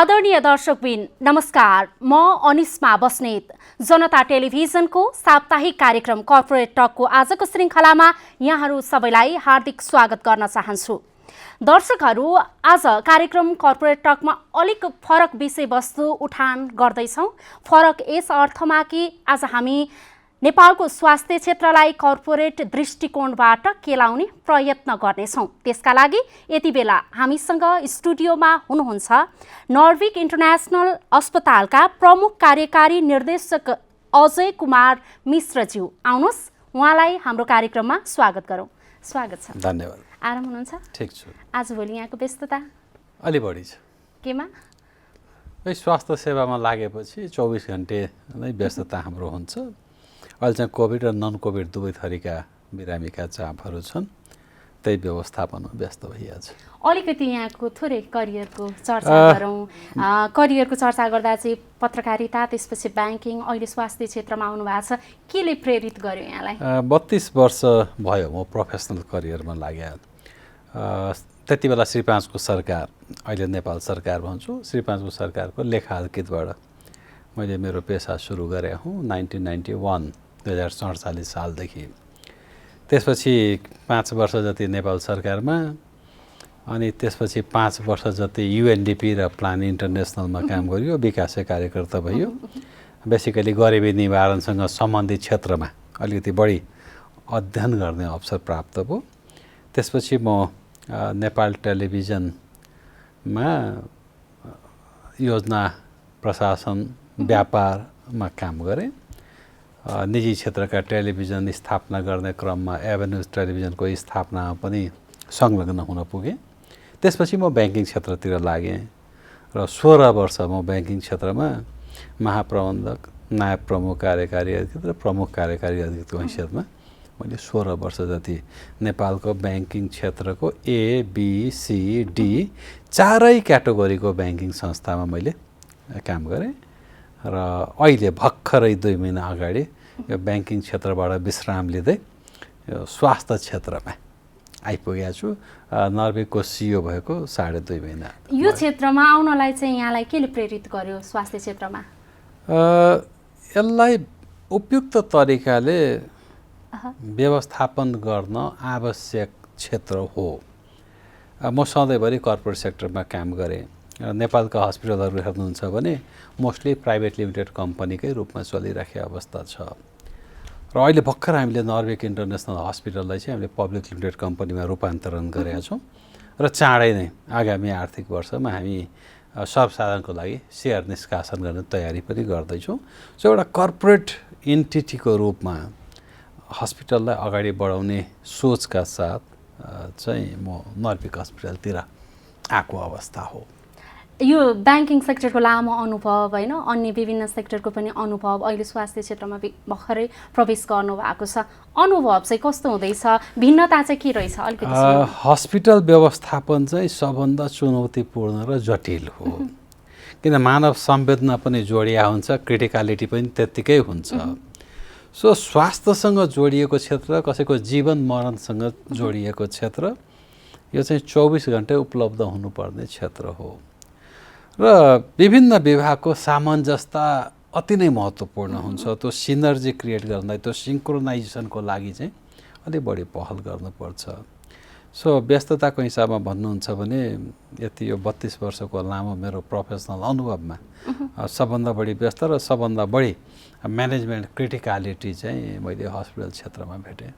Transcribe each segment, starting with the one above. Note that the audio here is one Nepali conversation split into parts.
आदरणीय दर्शकबिन नमस्कार, म अनिस्मा बस्नेत जनता टेलिभिजनको साप्ताहिक कार्यक्रम कर्पोरेट टकको आजको श्रृङ्खलामा यहाँहरू सबैलाई हार्दिक स्वागत गर्न चाहन्छु। दर्शकहरू, आज कार्यक्रम कर्पोरेट टकमा अलिक फरक विषयवस्तु उठान गर्दैछौँ। फरक यस अर्थमा कि आज हामी नेपालको स्वास्थ्य क्षेत्रलाई कर्पोरेट दृष्टिकोणबाट केलाउने प्रयत्न गर्नेछौँ। त्यसका लागि यति बेला हामीसँग स्टुडियोमा हुनुहुन्छ नर्भिक इन्टरनेसनल अस्पतालका प्रमुख कार्यकारी निर्देशक अजय कुमार मिश्रज्यू। आउनुहोस्, उहाँलाई हाम्रो कार्यक्रममा स्वागत गरौँ। स्वागत छ। धन्यवाद। आराम हुनुहुन्छ? ठिक छु। आजभोलि यहाँको व्यस्तता अलि बढी छ। केमा? स्वास्थ्य सेवामा लागेपछि 24 घण्टे नै व्यस्तता हाम्रो हुन्छ। अहिले चाहिँ कोभिड र नन कोभिड दुवै थरीका बिरामीका चापहरू छन्, त्यही व्यवस्थापनमा व्यस्त भइहाल्छ। अलिकति यहाँको थोरै करियरको चर्चा गरौँ। करियरको चर्चा गर्दा चाहिँ पत्रकारिता, त्यसपछि ब्याङ्किङ, अहिले स्वास्थ्य क्षेत्रमा आउनु भएको छ। केले प्रेरित गर्यो यहाँलाई? 32 वर्ष भयो म प्रोफेसनल करियरमा लागे। त्यति बेला श्री 5 को सरकार, अहिले नेपाल सरकार भन्छु, श्री 5 को सरकारको लेखाधिकृतबाट मैले मेरो पेसा सुरु गरे हुँ 1991 2047 सालदेखि। त्यसपछि 5 वर्ष जति नेपाल सरकारमा, अनि त्यसपछि 5 वर्ष जति युएनडिपी र प्लान इन्टरनेसनलमा काम गरियो, विकासै कार्यकर्ता भयो। बेसिकली गरिबी निवारणसँग सम्बन्धित क्षेत्रमा अलिकति बढी अध्ययन गर्ने अवसर प्राप्त भयो। त्यसपछि म नेपाल टेलिभिजनमा योजना प्रशासन व्यापारमा काम गरेँ। निजी क्षेत्रका टेलिभिजन स्थापना गर्ने क्रममा एभेन्यूज टेलिभिजनको स्थापनामा पनि संलग्न हुन पुगेँ। त्यसपछि म ब्याङ्किङ क्षेत्रतिर लागेँ र 16 वर्ष म ब्याङ्किङ क्षेत्रमा महाप्रबन्धक, नायब प्रमुख कार्यकारी अधिकृत र प्रमुख कार्यकारी अधिकृतको हैसियतमा मैले 16 वर्ष जति नेपालको ब्याङ्किङ क्षेत्रको ए, बी, सी, डी चारै क्याटेगोरीको ब्याङ्किङ संस्थामा मैले काम गरेँ र अहिले भर्खरै 2 महिना अगाडि यो ब्याङ्किङ क्षेत्रबाट विश्राम लिँदै यो स्वास्थ्य क्षेत्रमा आइपुगेको छु। नर्भिकको सिइओ भएको 2.5 महिना। यो क्षेत्रमा आउनलाई चाहिँ यहाँलाई केले प्रेरित गर्यो? स्वास्थ्य क्षेत्रमा यसलाई उपयुक्त तरिकाले व्यवस्थापन गर्न आवश्यक क्षेत्र हो। म सधैँभरि कर्पोरेट सेक्टरमा काम गरेँ। नेपालका हस्पिटलहरू हेर्नुहुन्छ भने मोस्टली प्राइभेट लिमिटेड कम्पनीकै रूपमा चलिरहेको अवस्था छ र अहिले भर्खर हामीले नर्भिक इन्टरनेसनल हस्पिटललाई चाहिँ हामीले पब्लिक लिमिटेड कम्पनीमा रूपान्तरण गरेका छौँ र चाँडै नै आगामी आर्थिक वर्षमा हामी सर्वसाधारणको लागि सेयर निष्कासन गर्ने तयारी पनि गर्दैछौँ। सो एउटा कर्पोरेट इन्टिटीको रूपमा हस्पिटललाई अगाडि बढाउने सोचका साथ चाहिँ म नर्भिक हस्पिटलतिर आएको अवस्था हो। यो ब्याङ्किङ सेक्टरको लामो अनुभव होइन, अन्य विभिन्न सेक्टरको पनि अनुभव, अहिले स्वास्थ्य क्षेत्रमा भर्खरै प्रवेश गर्नुभएको छ। अनुभव चाहिँ कस्तो हुँदैछ? भिन्नता चाहिँ के रहेछ? अलिकति हस्पिटल व्यवस्थापन चाहिँ सबभन्दा चुनौतीपूर्ण र जटिल हो, किन मानव संवेदना पनि जोडिया हुन्छ, क्रिटिकालिटी पनि त्यत्तिकै हुन्छ। सो स्वास्थ्यसँग जोडिएको क्षेत्र, कसैको जीवन मरणसँग जोडिएको क्षेत्र, यो चाहिँ 24 घण्टे उपलब्ध हुनुपर्ने क्षेत्र हो र विभिन्न विभागको सामञ्जस्यता अति नै महत्त्वपूर्ण हुन्छ। त्यो सिनर्जी क्रिएट गर्नलाई, त्यो सिङ्क्रोनाइजेसनको लागि चाहिँ अलिक बढी पहल गर्नुपर्छ। सो व्यस्तताको हिसाबमा भन्नुहुन्छ भने यति यो 32 वर्षको लामो मेरो प्रोफेसनल अनुभवमा सबभन्दा बढी व्यस्त र सबभन्दा बढी म्यानेजमेन्ट क्रिटिकालिटी चाहिँ मैले हस्पिटल क्षेत्रमा भेटेँ।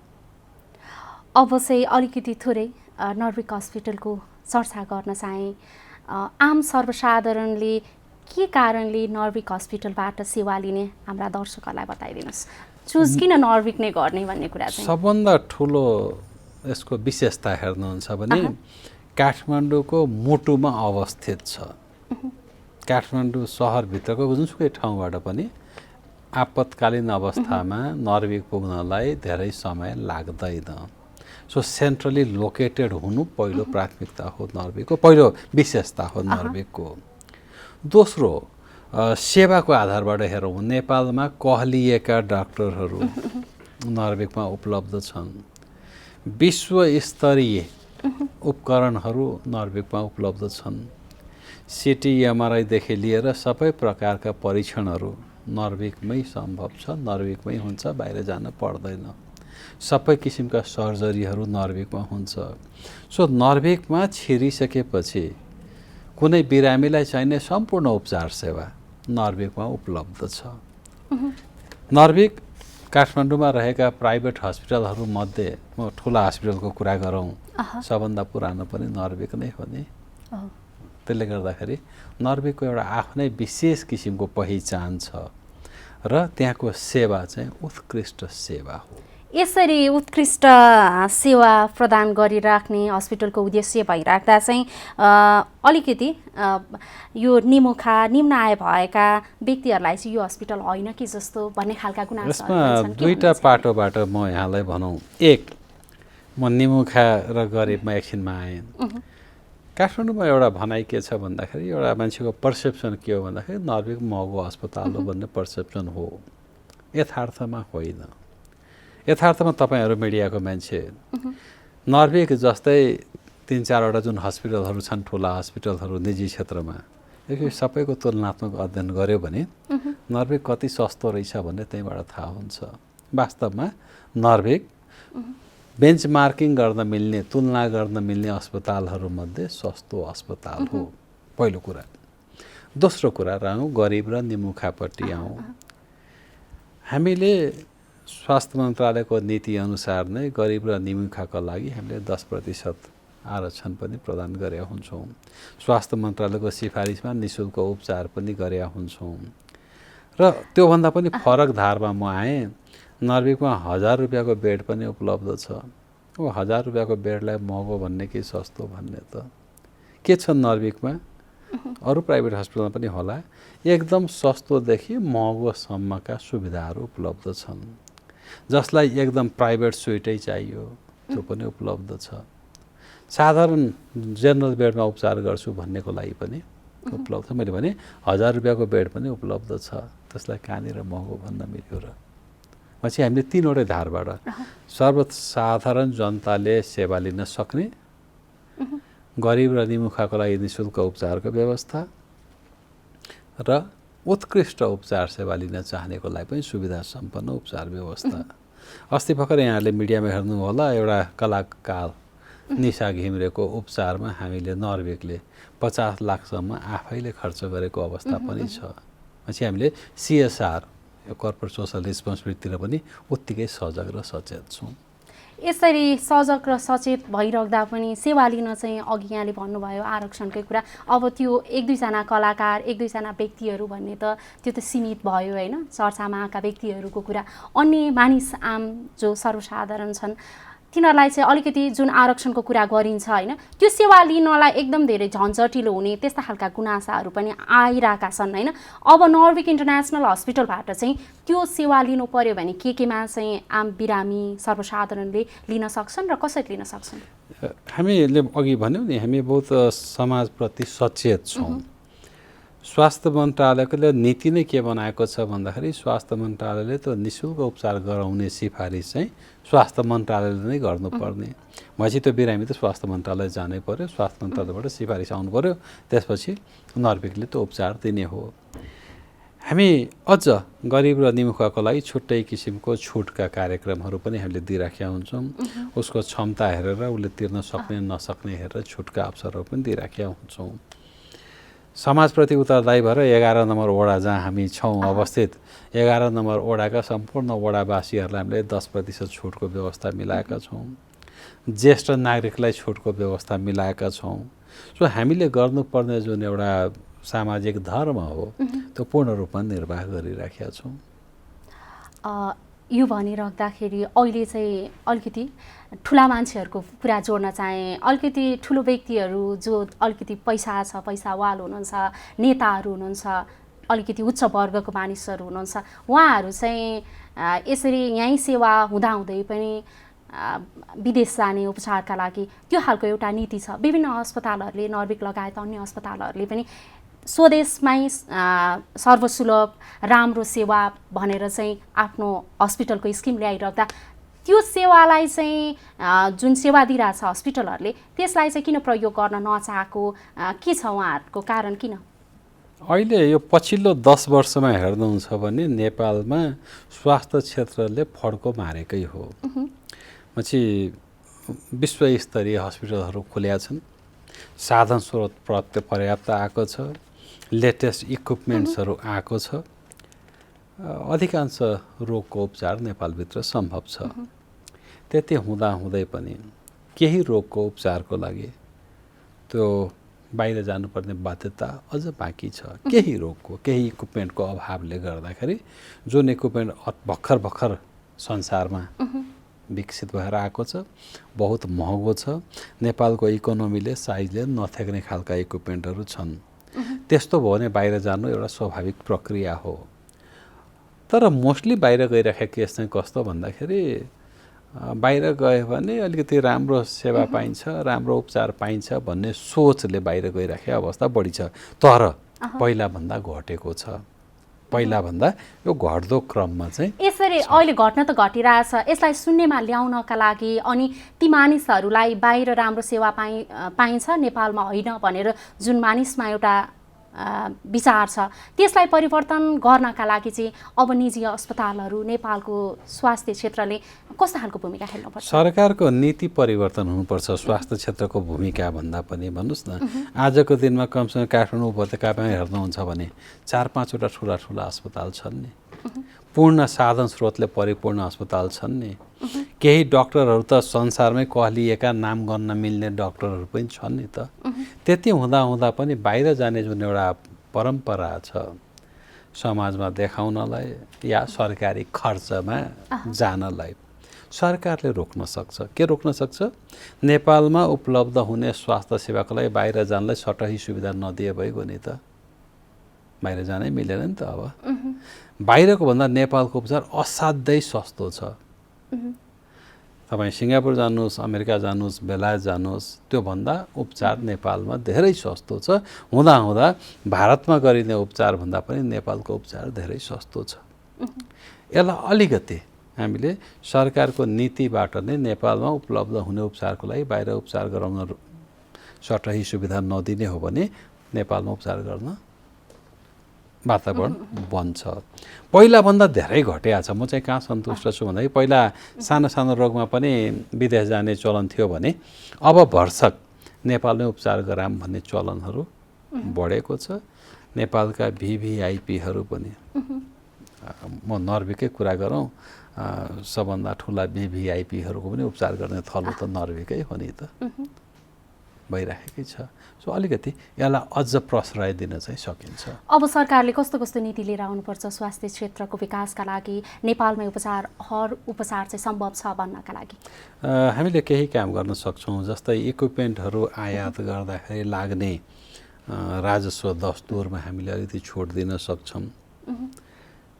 अब चाहिँ अलिकति थोरै नर्भिक हस्पिटलको चर्चा गर्न चाहेँ। आम सर्वसाधारणले के कारणले नर्भिक हस्पिटलबाट सेवा लिने हाम्रा दर्शकहरूलाई बताइदिनुहोस्। चुज किन नर्भिक नै गर्ने भन्ने कुरा चाहिँ? सबभन्दा ठुलो यसको विशेषता हेर्नुहुन्छ भने काठमाडौँको मुटुमा अवस्थित छ। काठमाडौँ सहरभित्रको जुनसुकै ठाउँबाट पनि आपतकालीन अवस्थामा नर्भिक पुग्नलाई धेरै समय लाग्दैन। सो सेन्ट्रली लोकेटेड हुनु पहिलो प्राथमिकता हो नर्भिकको, पहिलो विशेषता हो नर्भिकको। दोस्रो, सेवाको आधारबाट हेरौँ, नेपालमा कहलिएका डाक्टरहरू नर्भिकमा उपलब्ध छन्। विश्वस्तरीय उपकरणहरू नर्भिकमा उपलब्ध छन्। सिटी एमआरआईदेखि लिएर सबै प्रकारका परीक्षणहरू नर्भिकमै सम्भव छ, नर्भिकमै हुन्छ, बाहिर जान पर्दैन। सबै किसिमका सर्जरीहरू नर्भिकमा हुन्छ। सो नर्भिकमा छिरिसकेपछि कुनै बिरामीलाई चाहिने सम्पूर्ण उपचार सेवा नर्भिकमा उपलब्ध छ। नर्भिक काठमाडौँमा रहेका प्राइभेट हस्पिटलहरूमध्ये म ठुला हस्पिटलको कुरा गरौँ, सबभन्दा पुरानो पनि नर्भिक नै हो नि। त्यसले गर्दाखेरि नर्भिकको एउटा आफ्नै विशेष किसिमको पहिचान छ र त्यहाँको सेवा चाहिँ उत्कृष्ट सेवा हो। यसरी उत्कृष्ट सेवा प्रदान गरिराख्ने हस्पिटलको उद्देश्य भइराख्दा चाहिँ अलिकति यो निम्न आय भएका व्यक्तिहरूलाई चाहिँ यो हस्पिटल होइन कि जस्तो भन्ने खालका गुनासोहरू यसमा दुईटा पाटोबाट म यहाँलाई भनौँ। एक, म निमुखा र गरिबमा एकछिनमा आएँ। काठमाडौँमा एउटा भनाइ के छ भन्दाखेरि, एउटा मान्छेको पर्सेप्सन के हो भन्दाखेरि नर्भिक महँगो अस्पताल हो भन्ने पर्सेप्सन हो। यथार्थमा होइन। यथार्थमा तपाईँहरू मिडियाको मान्छे नर्भिक जस्तै 3-4वटा जुन हस्पिटलहरू छन्, ठुला हस्पिटलहरू निजी क्षेत्रमा, यो सबैको तुलनात्मक अध्ययन गर्यो भने नर्भिक कति सस्तो रहेछ भन्ने त्यहीँबाट थाहा हुन्छ। वास्तवमा नर्भिक बेन्चमार्किङ गर्न मिल्ने, तुलना गर्न मिल्ने अस्पतालहरूमध्ये सस्तो अस्पताल हो, पहिलो कुरा। दोस्रो कुरा रहौँ गरिब र निमुखापट्टि आउँ। हामीले स्वास्थ्य मन्त्रालयको नीतिअनुसार नै गरिब र निमुखाका लागि हामीले 10% आरक्षण पनि प्रदान गरेका हुन्छौँ। स्वास्थ्य मन्त्रालयको सिफारिसमा निःशुल्क उपचार पनि गरेका हुन्छौँ। र त्योभन्दा पनि फरक धारमा म आएँ। नर्भिकमा 1000 रुपियाँको बेड पनि उपलब्ध छ। 1000 रुपियाँको बेडलाई महँगो भन्ने कि सस्तो भन्ने त के छ नर्भिकमा? अरू प्राइभेट हस्पिटलमा पनि होला, एकदम सस्तोदेखि महँगोसम्मका सुविधाहरू उपलब्ध छन्। जसलाई एकदम प्राइभेट सुइटै चाहियो त्यो पनि उपलब्ध छ। साधारण जेनरल बेडमा उपचार गर्छु भन्नेको लागि पनि उपलब्ध छ। मैले भने 1000 रुपियाँको बेड पनि उपलब्ध छ। त्यसलाई कहाँनिर महँगो भन्न मिल्यो र? पछि हामीले 3वटै धारबाट सर्वसाधारण जनताले सेवा लिन सक्ने, गरिब र निमुखाको लागि निःशुल्क उपचारको व्यवस्था र उत्कृष्ट उपचार सेवा लिन चाहनेको लागि पनि सुविधा सम्पन्न उपचार व्यवस्था। अस्ति भर्खर यहाँहरूले मिडियामा हेर्नु होला, एउटा कलाकार निशा घिमिरेको उपचारमा हामीले नर्भिकले 50 लाखसम्म आफैले खर्च गरेको अवस्था पनि छ। पछि हामीले CSR, कर्पोरेट सोसल रेस्पोन्सिबिलिटीतिर पनि उत्तिकै सजग र सचेत छौँ। यसरी सजग र सचेत भइराख्दा पनि सेवा लिन चाहिँ अघि यहाँले भन्नुभयो आरक्षणकै कुरा, अब त्यो 1-2जना कलाकार, 1-2जना व्यक्तिहरू भन्ने त त्यो त सीमित भयो होइन, चर्चामा आएका व्यक्तिहरूको कुरा। अन्य मानिस आम जो सर्वसाधारण छन् तिनीहरूलाई चाहिँ अलिकति जुन आरक्षणको कुरा गरिन्छ होइन, त्यो सेवा लिनलाई एकदम धेरै झन्झटिलो हुने त्यस्ता खालका गुनासाहरू पनि आइरहेका छन् होइन। अब नर्भिक इन्टरनेसनल हस्पिटलबाट चाहिँ त्यो सेवा लिनु पर्यो भने केमा चाहिँ आम बिरामी सर्वसाधारणले लिन सक्छन् र कसरी लिन सक्छन्? हामीले अघि भन्यौँ नि, हामी बहुत समाजप्रति सचेत छौँ। स्वास्थ्य मन्त्रालयले नीति नै के बनाएको छ भन्दाखेरि, स्वास्थ्य मन्त्रालयले त निःशुल्क उपचार गराउने सिफारिस चाहिँ स्वास्थ्य मन्त्रालयले नै गर्नुपर्ने। भनेपछि त्यो बिरामी त स्वास्थ्य मन्त्रालय जानै पर्यो, स्वास्थ्य मन्त्रालयबाट सिफारिस आउनु पर्यो, त्यसपछि नर्भिकले त्यो उपचार दिने हो। हामी अझ गरिब र निमुखाको लागि छुट्टै किसिमको छुटका कार्यक्रमहरू पनि हामीले दिइराखेका हुन्छौँ। उसको क्षमता हेरेर, उसले तिर्न सक्ने नसक्ने हेरेर छुटका अवसरहरू पनि दिइराखेका हुन्छौँ। समाजप्रति उत्तरदायी भएर 11 नम्बर वडा जहाँ हामी छौँ अवस्थित, 11 नम्बर वडाका सम्पूर्ण वडावासीहरूलाई हामीले 10% छुटको व्यवस्था मिलाएका छौँ। ज्येष्ठ नागरिकलाई छुटको व्यवस्था मिलाएका छौँ। सो हामीले गर्नुपर्ने जुन एउटा सामाजिक धर्म हो त्यो पूर्ण रूपमा निर्वाह गरिराखेका छौँ। यो भनिराख्दाखेरि अहिले चाहिँ अलिकति ठुला मान्छेहरूको कुरा जोड्न चाहे, अलिकति ठुलो व्यक्तिहरू जो अलिकति पैसा छ, पैसावाल हुनुहुन्छ, नेताहरू हुनुहुन्छ, अलिकति उच्च वर्गको मानिसहरू हुनुहुन्छ, उहाँहरू चाहिँ यसरी यहीँ सेवा हुँदाहुँदै पनि विदेश जाने उपचारका लागि त्यो खालको एउटा नीति छ। विभिन्न अस्पतालहरूले, नर्भिक लगायत अन्य अस्पतालहरूले पनि स्वदेशमै सर्वसुलभ राम्रो सेवा भनेर चाहिँ आफ्नो हस्पिटलको स्किम ल्याइराख्दा त्यो सेवालाई चाहिँ जुन सेवा दिइरहेछ हस्पिटलहरूले त्यसलाई चाहिँ किन प्रयोग गर्न नचाहेको के छ उहाँहरूको कारण किन? अहिले यो पछिल्लो 10 वर्षमा हेर्नुहुन्छ भने नेपालमा स्वास्थ्य क्षेत्रले फड्को मारेकै हो। पछि विश्वस्तरीय हस्पिटलहरू खुलेका छन्, साधन स्रोत पर्याप्त आएको छ, लेटेस्ट इक्विपमेन्ट्सहरू आएको छ, अधिकांश रोगको उपचार नेपालभित्र सम्भव छ। त्यति हुँदाहुँदै पनि केही रोगको उपचारको लागि त्यो बाहिर जानुपर्ने बाध्यता अझ बाँकी छ। केही रोगको केही इक्विपमेन्टको अभावले गर्दाखेरि जुन इक्विपमेन्ट भर्खर संसारमा विकसित भएर आएको छ, बहुत महँगो छ, नेपालको इकोनोमीले साइजले नथेक्ने खालका इक्विपमेन्टहरू छन्। त्यस्तो भयो भने बाहिर जानु एउटा स्वाभाविक प्रक्रिया हो। तर मोस्टली बाहिर गइराखेको केस चाहिँ कस्तो भन्दाखेरि बाहिर गयो भने अलिकति राम्रो सेवा पाइन्छ, राम्रो उपचार पाइन्छ भन्ने सोचले बाहिर गइराखेको अवस्था बढी छ। तर पहिलाभन्दा घटेको छ। पहिलाभन्दा यो घट्दो क्रममा चाहिँ यसरी अहिले घट्न त घटिरहेछ। यसलाई शून्यमा ल्याउनका लागि अनि ती मानिसहरूलाई बाहिर राम्रो सेवा पाइन्छ, नेपालमा होइन भनेर जुन मानिसमा एउटा विचार छ, त्यसलाई परिवर्तन गर्नका लागि चाहिँ अब निजी अस्पतालहरू, नेपालको स्वास्थ्य क्षेत्रले कस्तो खालको भूमिका खेल्नुपर्छ? सरकारको नीति परिवर्तन हुनुपर्छ। स्वास्थ्य क्षेत्रको भूमिका भन्दा पनि भन्नुहोस् न, आजको दिनमा कमसेकम काठमाडौँ उपत्यकामा हेर्नुहुन्छ भने 4-5 वटा ठुला अस्पताल छन् नि, पूर्ण साधन स्रोतले परिपूर्ण अस्पताल छन् नि। केही डक्टरहरू त संसारमै कहलिएका नाम गर्न मिल्ने डक्टरहरू पनि छन् नि त। त्यति हुँदा पनि बाहिर जाने जुन एउटा परम्परा छ समाजमा देखाउनलाई या सरकारी खर्चमा जानलाई सरकारले रोक्न सक्छ। के रोक्न सक्छ? नेपालमा उपलब्ध हुने स्वास्थ्य सेवाको लागि बाहिर जानलाई सटही सुविधा नदिए भइगयो नि त, बाहिर जानै मिलेन नि त। अब बाहिरको भन्दा नेपालको उपचार असाध्यै सस्तो छ। तपाईँ सिङ्गापुर जानुहोस्, अमेरिका जानुहोस्, बेलायत जानुहोस्, त्योभन्दा उपचार नेपालमा धेरै सस्तो छ। हुँदा भारतमा गरिने उपचारभन्दा पनि नेपालको उपचार धेरै सस्तो छ। यसलाई अलिकति हामीले सरकारको नीतिबाट नै नेपालमा उपलब्ध हुने उपचारको लागि बाहिर उपचार गराउन सटही सुविधा नदिने हो भने नेपालमा उपचार गर्न वातावरण बन्छ। पहिलाभन्दा धेरै घटेको छ। म चाहिँ कहाँ सन्तुष्ट छु भन्दाखेरि पहिला सानो रोगमा पनि विदेश जाने चलन थियो भने अब भरसक नेपालमै उपचार गराम भन्ने चलनहरू बढेको छ। नेपालका भिभिआइपीहरू पनि, म नर्वेकै कुरा गरौँ, सबभन्दा ठुला भिभिआइपीहरूको पनि उपचार गर्ने थलो त नर्वेकै हो नि त, भइराखेकै छ। सो अलिकति यसलाई अझ प्रश्रय दिन चाहिँ सकिन्छ। अब सरकारले कस्तो नीति लिएर आउनुपर्छ स्वास्थ्य क्षेत्रको विकासका लागि, नेपालमै हर उपचार चाहिँ सम्भव छ भन्नका लागि? हामीले केही काम गर्न सक्छौँ। जस्तै इक्विपमेन्टहरू आयात गर्दाखेरि लाग्ने राजस्व दस्तुरमा हामीले अलिकति छुट दिन सक्छौँ।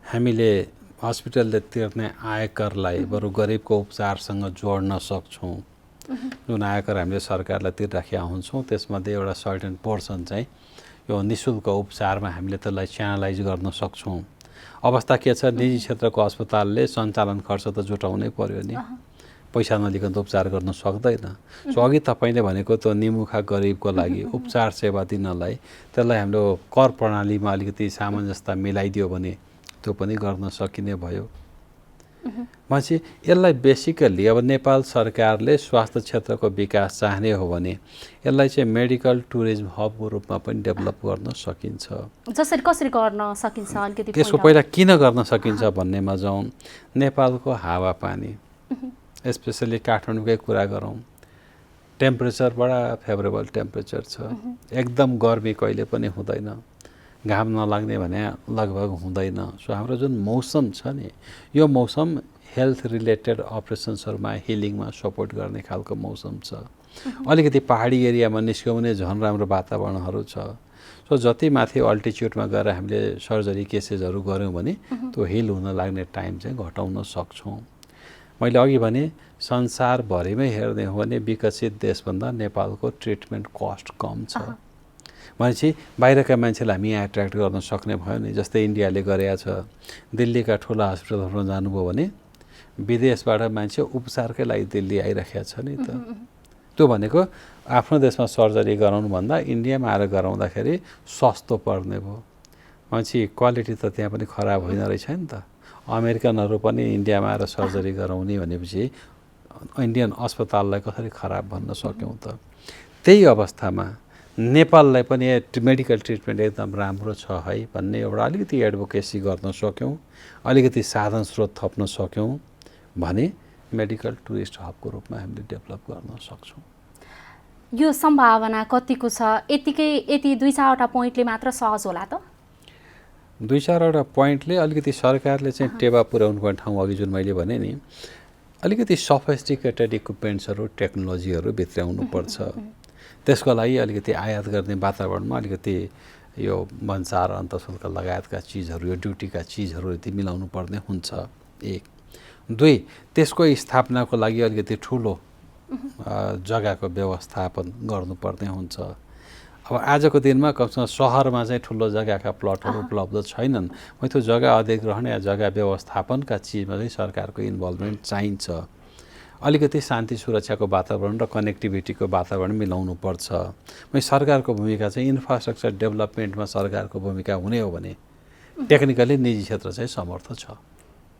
हामीले हस्पिटलले तिर्ने आयकरलाई बरु गरिबको उपचारसँग जोड्न सक्छौँ। जुन आयकर हामीले सरकारलाई तिरिराखेका हुन्छौँ त्यसमध्ये एउटा सर्टेन पोर्सन चाहिँ यो निःशुल्क उपचारमा हामीले त्यसलाई च्यानलाइज गर्न सक्छौँ। अवस्था के छ, निजी क्षेत्रको अस्पतालले सञ्चालन खर्च त जुटाउनै पर्यो नि, पैसा नलिकन त उपचार गर्न सक्दैन। सो अघि तपाईँले भनेको त्यो निमुखा गरिबको लागि उपचार सेवा दिनलाई त्यसलाई हाम्रो कर प्रणालीमा अलिकति सामञ्जस्यता मिलाइदियो भने त्यो पनि गर्न सकिने भयो। भनेपछि यसलाई बेसिकल्ली अब नेपाल सरकारले स्वास्थ्य क्षेत्रको विकास चाहने हो भने यसलाई चाहिँ मेडिकल टुरिज्म हबको रूपमा पनि डेभलप गर्न सकिन्छ। कसरी गर्न सकिन्छ अलिकति त्यसको पहिला किन गर्न सकिन्छ भन्नेमा जाउँ। नेपालको हावापानी, स्पेसली काठमाडौँकै कुरा गरौँ, टेम्परेचर बडा फेभरेबल टेम्परेचर छ। एकदम गर्मी कहिले पनि हुँदैन, घाम नलाग्ने भने लगभग हुँदैन। सो हाम्रो जुन मौसम छ नि, यो मौसम हेल्थ रिलेटेड अपरेसन्सहरूमा हिलिङमा सपोर्ट गर्ने खालको मौसम छ। अलिकति पहाडी एरियामा निस्क्यौँ भने झन् राम्रो वातावरणहरू छ। सो जति माथि अल्टिच्युडमा गएर हामीले सर्जरी केसेसहरू गऱ्यौँ भने त्यो हिल हुन लाग्ने टाइम चाहिँ घटाउन सक्छौँ। मैले अघि भने संसारभरिमै हेर्ने हो भने विकसित देशभन्दा नेपालको ट्रिटमेन्ट कस्ट कम छ। भनेपछि बाहिरका मान्छेलाई हामी यहाँ एट्र्याक्ट गर्न सक्ने भयो नि। जस्तै इन्डियाले गरेका छ, दिल्लीका ठुला हस्पिटलहरूमा जानुभयो भने विदेशबाट मान्छे उपचारकै लागि दिल्ली आइराखेको छ नि त। त्यो भनेको आफ्नो देशमा सर्जरी गराउनुभन्दा इन्डियामा आएर गराउँदाखेरि सस्तो पर्ने भयो। मान्छे क्वालिटी त त्यहाँ पनि खराब होइन रहेछ नि त। अमेरिकनहरू पनि इन्डियामा आएर सर्जरी गराउने भनेपछि इन्डियन अस्पताललाई कसरी खराब भन्न सक्यौँ त। त्यही अवस्थामा नेपाललाई पनि मेडिकल ट्रिटमेन्ट एकदम राम्रो छ है भन्ने एउटा अलिकति एडभोकेसी गर्न सक्यौँ, अलिकति साधन स्रोत थप्न सक्यौँ भने मेडिकल टुरिस्ट हबको रूपमा हामीले डेभलप गर्न सक्छौँ। यो सम्भावना कतिको छ? यति 2-4वटा पोइन्टले मात्र सहज होला त? 2-4वटा पोइन्टले अलिकति सरकारले चाहिँ टेवा पुर्याउनु पर्ने ठाउँ अघि जुन मैले भने नि अलिकति सफिस्टिकेटेड इक्विपमेन्ट्सहरू टेक्नोलोजीहरू भित्राउनु पर्छ। त्यसको लागि अलिकति आयात गर्ने वातावरणमा अलिकति यो भन्सार अन्तशुल्क लगायतका चिजहरू, यो ड्युटीका चिजहरू यति मिलाउनु पर्ने हुन्छ। 1 2 त्यसको स्थापनाको लागि अलिकति ठुलो जग्गाको व्यवस्थापन गर्नुपर्ने हुन्छ। अब आजको दिनमा कमसेकम सहरमा चाहिँ ठुलो जग्गाका प्लटहरू उपलब्ध छैनन्। त्यो जग्गा अधिग्रहण या जग्गा व्यवस्थापनका चिजमा चाहिँ सरकारको इन्भल्भमेन्ट चाहिन्छ। अलिकति शान्ति सुरक्षाको वातावरण र कनेक्टिभिटीको वातावरण मिलाउनु पर्छ। सरकारको भूमिका चाहिँ इन्फ्रास्ट्रक्चर डेभलपमेन्टमा सरकारको भूमिका हुने हो भने टेक्निकली निजी क्षेत्र चाहिँ समर्थ छ।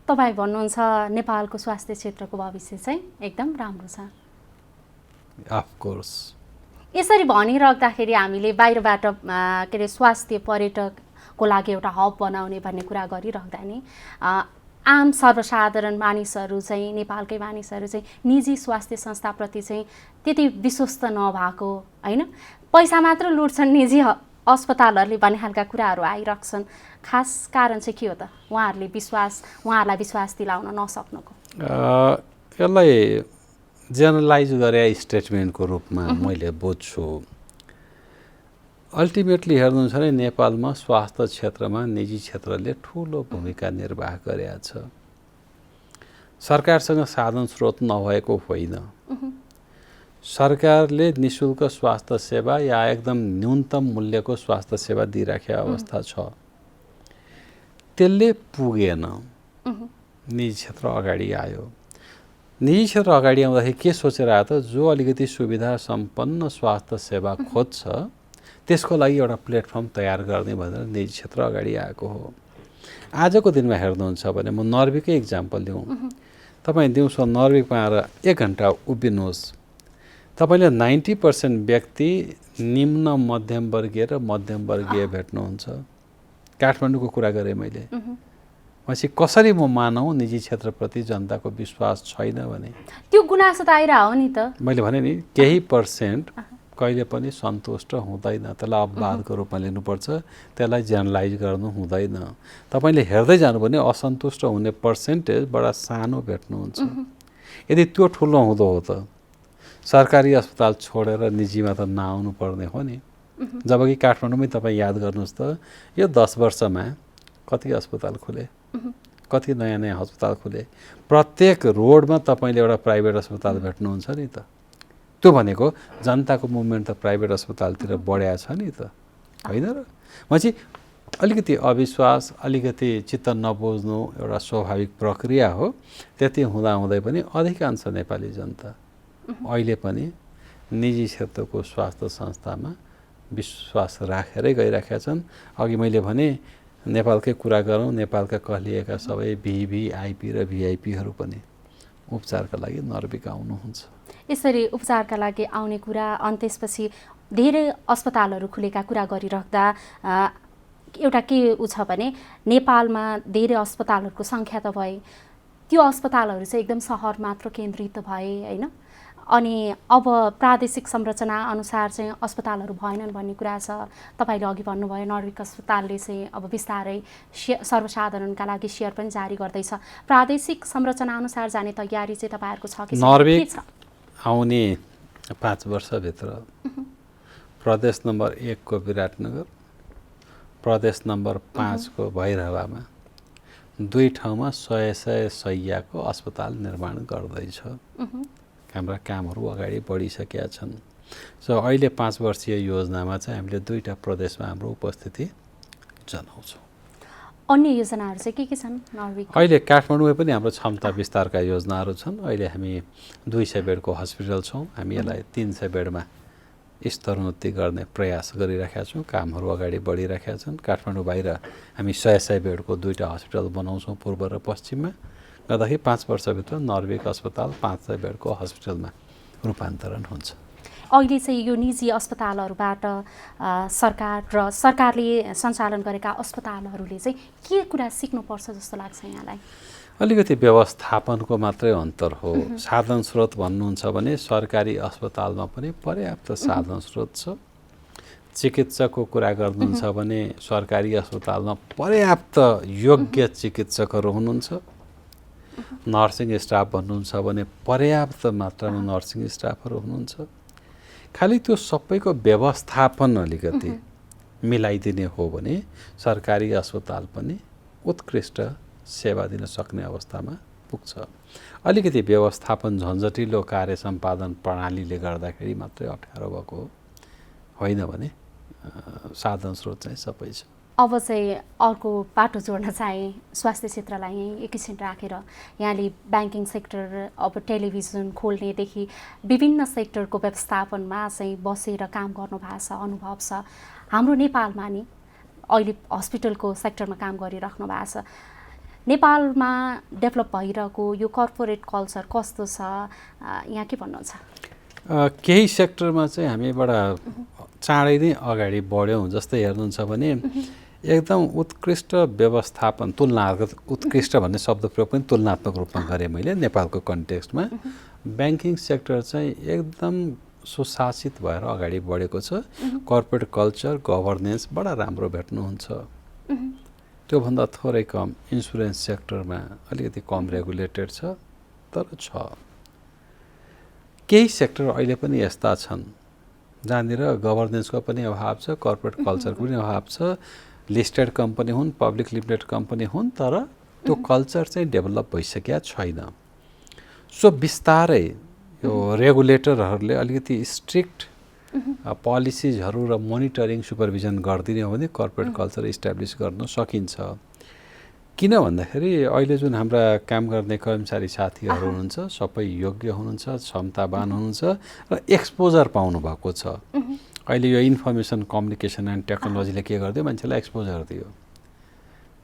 तपाईँ भन्नुहुन्छ नेपालको स्वास्थ्य क्षेत्रको भविष्य चाहिँ एकदम राम्रो छ। अफकोर्स यसरी भनिराख्दाखेरि हामीले बाहिरबाट के अरे स्वास्थ्य पर्यटकको लागि एउटा हब बनाउने भन्ने कुरा गरिराख्दा नि आम सर्वसाधारण मानिसहरू चाहिँ नेपालकै मानिसहरू चाहिँ निजी स्वास्थ्य संस्थाप्रति चाहिँ त्यति विश्वस्त नभएको होइन, पैसा मात्र लुट्छन् निजी अस्पतालहरूले भन्ने खालका कुराहरू आइराख्छन्। खास कारण चाहिँ के हो त उहाँहरूलाई विश्वास दिलाउन नसक्नुको? यसलाई जेनरलाइज गरे स्टेटमेन्टको रूपमा मैले बुझ्छु। अल्टिमेटली हेर्नुहुन्छ भने नेपालमा स्वास्थ्य क्षेत्रमा निजी क्षेत्रले ठुलो भूमिका निर्वाह गरेको छ। सरकारसँग साधन स्रोत नभएको होइन, सरकारले निःशुल्क स्वास्थ्य सेवा या एकदम न्यूनतम मूल्यको स्वास्थ्य सेवा दिइराखेको अवस्था छ। त्यसले पुगेन, निजी क्षेत्र अगाडि आयो। निजी क्षेत्र अगाडि आउँदाखेरि के सोचेर आयो त, जो अलिकति सुविधा सम्पन्न स्वास्थ्य सेवा खोज्छ त्यसको लागि एउटा प्लेटफर्म तयार गर्ने भनेर निजी क्षेत्र अगाडि आएको हो। आजको दिनमा हेर्नुहुन्छ भने म नर्वेकै इक्जाम्पल दिउँ। तपाईँ दिउँसो नर्वेमा आएर 1 घन्टा उभिनुहोस्, तपाईँले 90% व्यक्ति निम्न मध्यमवर्गीय र मध्यमवर्गीय भेट्नुहुन्छ। काठमाडौँको कुरा गरेँ मैले। पछि कसरी म मानौँ निजी क्षेत्रप्रति जनताको विश्वास छैन भने? त्यो गुनासो त आइरह्यो नि त। मैले भने नि केही पर्सेन्ट कहिले पनि सन्तुष्ट हुँदैन, त्यसलाई अपवादको रूपमा लिनुपर्छ, त्यसलाई जेनरलाइज गर्नु हुँदैन। तपाईँले हेर्दै जानु भने असन्तुष्ट हुने पर्सेन्टेज बडा सानो भेट्नुहुन्छ। यदि त्यो ठुलो हुँदो हो त सरकारी अस्पताल छोडेर निजीमा त नआउनु पर्ने हो नि। जबकि काठमाडौँमै तपाईँ याद गर्नुहोस् त, यो 10 वर्षमा कति अस्पताल खुले, कति नयाँ नयाँ अस्पताल खुले। प्रत्येक रोडमा तपाईँले एउटा प्राइभेट अस्पताल भेट्नुहुन्छ नि त। त्यो भनेको जनताको मुभमेन्ट त प्राइभेट अस्पतालतिर बढ्या छ नि त, होइन र? पछि अलिकति अविश्वास, अलिकति चित्त नबुझ्नु एउटा स्वाभाविक प्रक्रिया हो। त्यति हुँदाहुँदै पनि अधिकांश नेपाली जनता अहिले पनि निजी क्षेत्रको स्वास्थ्य संस्थामा विश्वास राखेरै गइराखेका छन्। अघि मैले भने नेपालकै कुरा गरौँ, नेपालका कहलिएका सबै भिभिआइपी र भिआइपीहरू पनि उपचारका लागि नर्वेका आउनुहुन्छ। यसरी उपचारका लागि आउने कुरा अनि त्यसपछि धेरै अस्पतालहरू खुलेका कुरा गरिराख्दा एउटा के छ भने नेपालमा धेरै अस्पतालहरूको सङ्ख्या त भए, त्यो अस्पतालहरू चाहिँ एकदम सहर मात्र केन्द्रित भए होइन, अनि अब प्रादेशिक संरचना अनुसार चाहिँ अस्पतालहरू भएनन् भन्ने कुरा छ। तपाईँले अघि भन्नुभयो नर्विक अस्पतालले चाहिँ अब बिस्तारै सर्वसाधारणका लागि सेयर पनि जारी गर्दैछ। प्रादेशिक संरचना अनुसार जाने तयारी चाहिँ तपाईँहरूको छ कि छैन? नर्विक आउने 5 वर्षभित्र प्रदेश नम्बर 1 को विराटनगर, प्रदेश नम्बर 5 को भैरवामा 2 ठाउँमा 100 शय्याको अस्पताल निर्माण गर्दैछ। हाम्रा कामहरू अगाडि बढिसकेका छन्। सो अहिले 5 वर्षीय योजनामा चाहिँ हामीले 2टा प्रदेशमा हाम्रो उपस्थिति जनाउँछौँ। अन्य योजनाहरू चाहिँ के छन् नर्विक? अहिले काठमाडौँमा पनि हाम्रो क्षमता विस्तारका योजनाहरू छन्। अहिले हामी 200 बेडको हस्पिटल छौँ। हामी यसलाई 300 बेडमा स्तरोन्नति गर्ने प्रयास गरिरहेका छौँ। कामहरू अगाडि बढिरहेका छन्। काठमाडौँ बाहिर हामी 100 बेडको 2टा हस्पिटल बनाउँछौँ पूर्व र पश्चिममा। गर्दाखेरि 5 वर्षभित्र नर्विक अस्पताल 500 बेडको हस्पिटलमा रूपान्तरण हुन्छ। अहिले चाहिँ यो निजी अस्पतालहरूबाट सरकार र सरकारले सञ्चालन गरेका अस्पतालहरूले चाहिँ के कुरा सिक्नुपर्छ जस्तो लाग्छ यहाँलाई? अलिकति व्यवस्थापनको मात्रै अन्तर हो। साधन स्रोत भन्नुहुन्छ भने सरकारी अस्पतालमा पनि पर्याप्त साधन स्रोत छ। चिकित्सकको कुरा गर्नुहुन्छ भने सरकारी अस्पतालमा पर्याप्त योग्य चिकित्सकहरू हुनुहुन्छ। नर्सिङ स्टाफ भन्नुहुन्छ भने पर्याप्त मात्रामा नर्सिङ स्टाफहरू हुनुहुन्छ। खालि त्यो सबैको व्यवस्थापन अलिकति मिलाइदिने हो भने सरकारी अस्पताल पनि उत्कृष्ट सेवा दिन सक्ने अवस्थामा पुग्छ। अलिकति व्यवस्थापन झन्झटिलो कार्य सम्पादन प्रणालीले गर्दाखेरि मात्रै अप्ठ्यारो भएको होइन भने साधन स्रोत चाहिँ सबै छ। अब चाहिँ अर्को बाटो जोड्न चाहे स्वास्थ्य क्षेत्रलाई यहीँ एकैछिन राखेर यहाँले ब्याङ्किङ सेक्टर अब टेलिभिजन खोल्नेदेखि विभिन्न सेक्टरको व्यवस्थापनमा चाहिँ बसेर काम गर्नुभएको छ, अनुभव छ। हाम्रो नेपालमा नि अहिले हस्पिटलको सेक्टरमा काम गरिराख्नु भएको छ। नेपालमा डेभलप भइरहेको यो कर्पोरेट कल्चर कस्तो छ, यहाँ के भन्नुहुन्छ? केही सेक्टरमा चाहिँ हामी बडा चाँडै नै अगाडि बढ्यौँ। जस्तै हेर्नुहुन्छ भने एकदम उत्कृष्ट व्यवस्थापन, तुलनात्मक उत्कृष्ट भन्ने शब्द प्रयोग पनि तुलनात्मक रूपमा गरेँ मैले नेपालको कन्टेक्स्टमा। ब्याङ्किङ सेक्टर चाहिँ एकदम सुशासित भएर अगाडि बढेको छ। कर्पोरेट कल्चर, गभर्नेन्स बडा राम्रो भेट्नुहुन्छ। त्योभन्दा थोरै कम इन्सुरेन्स सेक्टरमा अलिकति कम रेगुलेटेड छ, तर छ। केही सेक्टर अहिले पनि यस्ता छन् जहाँनिर गभर्नेन्सको पनि अभाव छ, कर्पोरेट कल्चरको पनि अभाव छ। लिस्टेड कम्पनी हुन्, पब्लिक लिमिटेड कम्पनी हुन्, तर त्यो कल्चर चाहिँ डेभलप भइसकेका छैन। सो बिस्तारै यो रेगुलेटरहरूले अलिकति स्ट्रिक्ट पोलिसिजहरू र मोनिटरिङ सुपरभिजन गरिदिने हो भने कर्पोरेट कल्चर इस्टाब्लिस गर्न सकिन्छ। किन भन्दाखेरि अहिले जुन हाम्रा काम गर्ने कर्मचारी साथीहरू हुनुहुन्छ सबै योग्य हुनुहुन्छ, क्षमतावान हुनुहुन्छ र एक्सपोजर पाउनु भएको छ। अहिले यो इन्फर्मेसन कम्युनिकेसन एन्ड टेक्नोलोजीले के गरिदियो, मान्छेलाई एक्सपोजर दियो।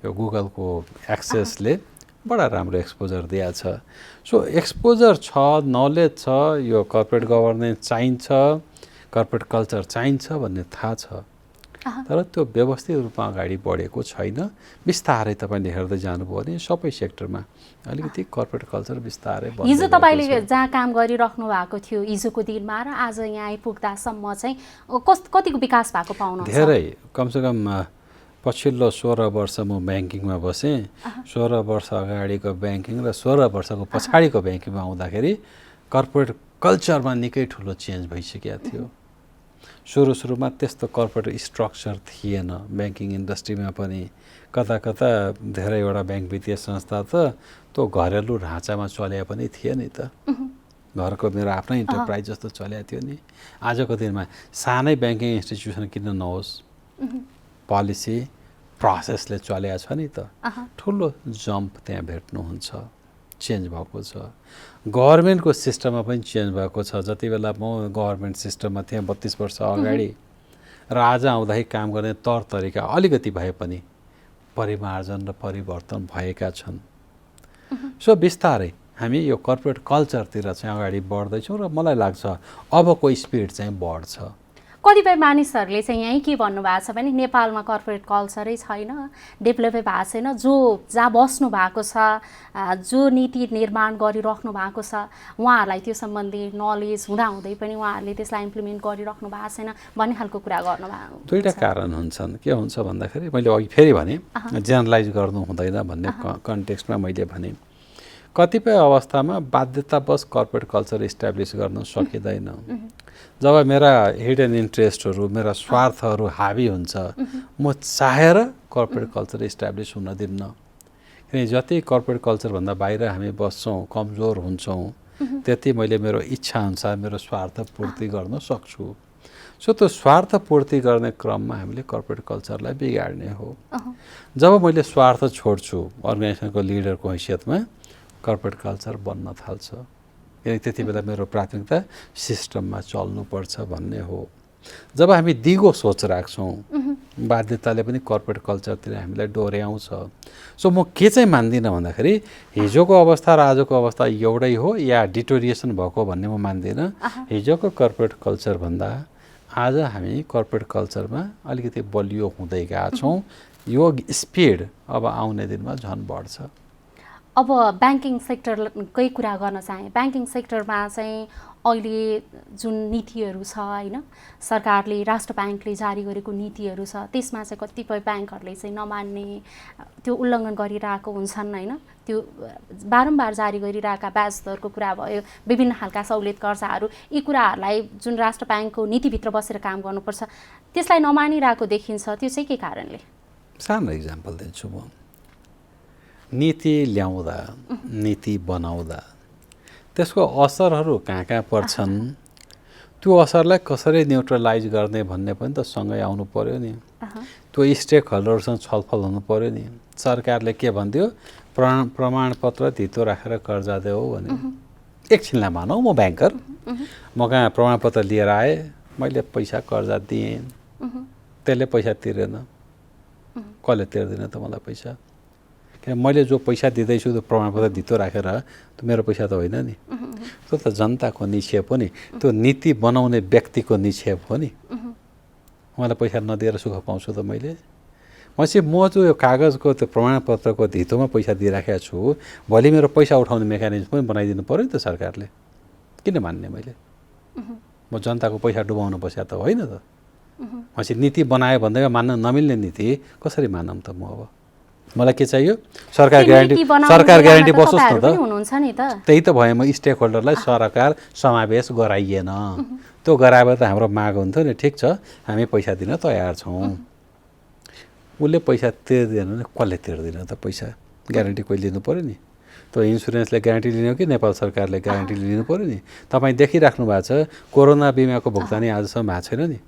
यो गुगलको एक्सेसले बडा राम्रो एक्सपोजर दिएको छ। सो एक्सपोजर छ, नलेज छ, यो कर्पोरेट गभर्नेन्स चाहिन्छ, कर्पोरेट कल्चर चाहिन्छ भन्ने थाहा छ, तर त्यो व्यवस्थित रूपमा अगाडि बढेको छैन। बिस्तारै तपाईँले हेर्दै जानुभयो भने सबै सेक्टरमा अलिकति कर्पोरेट कल्चर बिस्तारै बढ्दै हिजो तपाईँले जहाँ काम गरिराख्नु भएको थियो हिजोको दिनमा र आज यहाँ आइपुग्दासम्म चाहिँ कतिको विकास भएको पाउनुहुन्छ? धेरै, कमसेकम पछिल्लो 16 वर्ष म ब्याङ्किङमा बसेँ। 16 वर्ष अगाडिको ब्याङ्किङ र 16 वर्षको पछाडिको ब्याङ्किङमा आउँदाखेरि कर्पोरेट कल्चरमा निकै ठुलो चेन्ज भइसकेको थियो। सुरुमा त्यस्तो कर्पोरेट स्ट्रक्चर थिएन ब्याङ्किङ इन्डस्ट्रीमा पनि। कता कता धेरैवटा ब्याङ्क वित्तीय संस्था त त्यो घरेलु ढाँचामा चल्या पनि थिए नि त। घरको मेरो आफ्नै इन्टरप्राइज जस्तो चलेको थियो नि। आजको दिनमा सानै ब्याङ्किङ इन्स्टिट्युसन किन नहोस्, पोलिसी प्रोसेसले चलेको छ नि त। ठुलो जम्प त्यहाँ भेट्नुहुन्छ, चेन्ज भएको छ। गभर्मेन्टको सिस्टममा पनि चेन्ज भएको छ। जति बेला म गभर्मेन्ट सिस्टममा थिएँ 32 वर्ष अगाडि र आज आउँदाखेरि काम गर्ने तौर तरिका अलिकति भए पनि परिमार्जन र परिवर्तन भएका छन्। सो बिस्तारै हामी यो कर्पोरेट कल्चरतिर चाहिँ अगाडि बढ्दैछौँ र मलाई लाग्छ अबको स्पिड चाहिँ बढ्छ। कतिपय मानिसहरूले चाहिँ यहीँ के भन्नुभएको छ भने नेपालमा कर्पोरेट कल्चरै छैन, डेभलपै भएको छैन। जहाँ बस्नु भएको छ, जो नीति निर्माण गरिराख्नु भएको छ, उहाँहरूलाई त्यो सम्बन्धी नलेज हुँदाहुँदै पनि उहाँहरूले त्यसलाई इम्प्लिमेन्ट गरिराख्नु भएको छैन भन्ने खालको कुरा गर्नुभएको। दुईवटा कारण हुन्छन्। के हुन्छ भन्दाखेरि मैले अघि फेरि भने जेनरलाइज गर्नु हुँदैन भन्ने कन्टेक्स्टमा मैले भने कतिपय अवस्थामा बाध्यतावश कर्पोरेट कल्चर इस्टाब्लिस गर्न सकिँदैन। जब मेरा हिडन इन्ट्रेस्टहरू, मेरा स्वार्थहरू हावी हुन्छ, म चाहेर कर्पोरेट कल्चर इस्टाब्लिस हुन दिन्न। किनकि जति कर्पोरेट कल्चरभन्दा बाहिर हामी बस्छौँ, कमजोर हुन्छौँ, त्यति मैले मेरो इच्छा अनुसार मेरो स्वार्थ पूर्ति गर्न सक्छु। सो त्यो स्वार्थ पूर्ति गर्ने क्रममा हामीले कर्पोरेट कल्चरलाई बिगाड्ने हो। जब मैले स्वार्थ छोड्छु अर्गनाइजेसनको लिडरको हैसियतमा कर्पोरेट कल्चर बन्न थाल्छ। किनकि त्यति बेला मेरो प्राथमिकता सिस्टममा चल्नुपर्छ भन्ने हो। जब हामी दिगो सोच राख्छौँ बाध्यताले पनि कर्पोरेट कल्चरतिर हामीलाई डोर्याउँछ। सो म के चाहिँ मान्दिनँ भन्दाखेरि हिजोको अवस्था र आजको अवस्था एउटै हो या डिटोरिएसन भएको भन्ने म मान्दिनँ। हिजोको कर्पोरेट कल्चरभन्दा आज हामी कर्पोरेट कल्चरमा अलिकति बलियो हुँदै गएका छौँ। यो स्पिड अब आउने दिनमा झन् बढ्छ। अब ब्याङ्किङ सेक्टरकै कुरा गर्न चाहे, ब्याङ्किङ सेक्टरमा चाहिँ अहिले जुन नीतिहरू छ होइन, सरकारले राष्ट्र ब्याङ्कले जारी गरेको नीतिहरू छ, त्यसमा चाहिँ कतिपय ब्याङ्कहरूले चाहिँ नमान्ने, त्यो उल्लङ्घन गरिरहेको हुन्छन् होइन। त्यो बारम्बार जारी गरिरहेका ब्याज दरको कुरा भयो, विभिन्न खालका सहुलियत कर्जाहरू, यी कुराहरूलाई जुन राष्ट्र ब्याङ्कको नीतिभित्र बसेर काम गर्नुपर्छ त्यसलाई नमानिरहेको देखिन्छ। त्यो चाहिँ के कारणले? सानो इक्जाम्पल दिन्छु म। नीति ल्याउँदा, नीति बनाउँदा त्यसको असरहरू कहाँ कहाँ पर्छन्, त्यो असरलाई कसरी न्युट्रलाइज गर्ने भन्ने पनि त सँगै आउनु पर्यो नि। त्यो स्टेक होल्डरसँग छलफल हुनु पर्यो नि। सरकारले के भनिदियो, प्रमाणपत्र धितो राखेर कर्जा देऊ भन्यो। एकछिनलाई मानौ म ब्याङ्कर, म कहाँ प्रमाणपत्र लिएर आएँ, मैले पैसा कर्जा दिएँ, त्यसले पैसा तिरेन, कसले तिर्दैन त मलाई पैसा? किन मैले जो पैसा दिँदैछु त्यो प्रमाणपत्र धितो राखेर त्यो मेरो पैसा त होइन नि। त्यो त जनताको निक्षेप हो नि, त्यो नीति बनाउने व्यक्तिको निक्षेप हो नि। मलाई पैसा नदिएर सुख पाउँछु त मैले? भनेपछि म जो यो कागजको त्यो प्रमाणपत्रको धितोमा पैसा दिइराखेको छु, भोलि मेरो पैसा उठाउने मेकानिजम पनि बनाइदिनु पऱ्यो नि त सरकारले। किन मान्ने मैले? म जनताको पैसा डुबाउनु पर्छ त होइन त। भनेपछि नीति बनायो भन्दैमा मान्न नमिल्ने नीति कसरी मानौँ त म? अब मलाई के चाहियो? सरकार ग्यारेन्टी बसोस् न त। त्यही त भयो, म स्टेक होल्डरलाई सरकार समावेश गराइएन। त्यो गराएर त हाम्रो माग हुन्थ्यो नि, ठिक छ हामी पैसा दिन तयार छौँ। उसले पैसा तिर्दैन भने कसले तिर्दैन त पैसा? ग्यारेन्टी कोही लिनु पऱ्यो नि। त्यो इन्सुरेन्सले ग्यारेन्टी लिनु कि नेपाल सरकारले ग्यारेन्टी लिनु पऱ्यो नि। तपाईँ देखिराख्नु भएको छ कोरोना बिमाको भुक्तानी आजसम्म भएको छैन नि।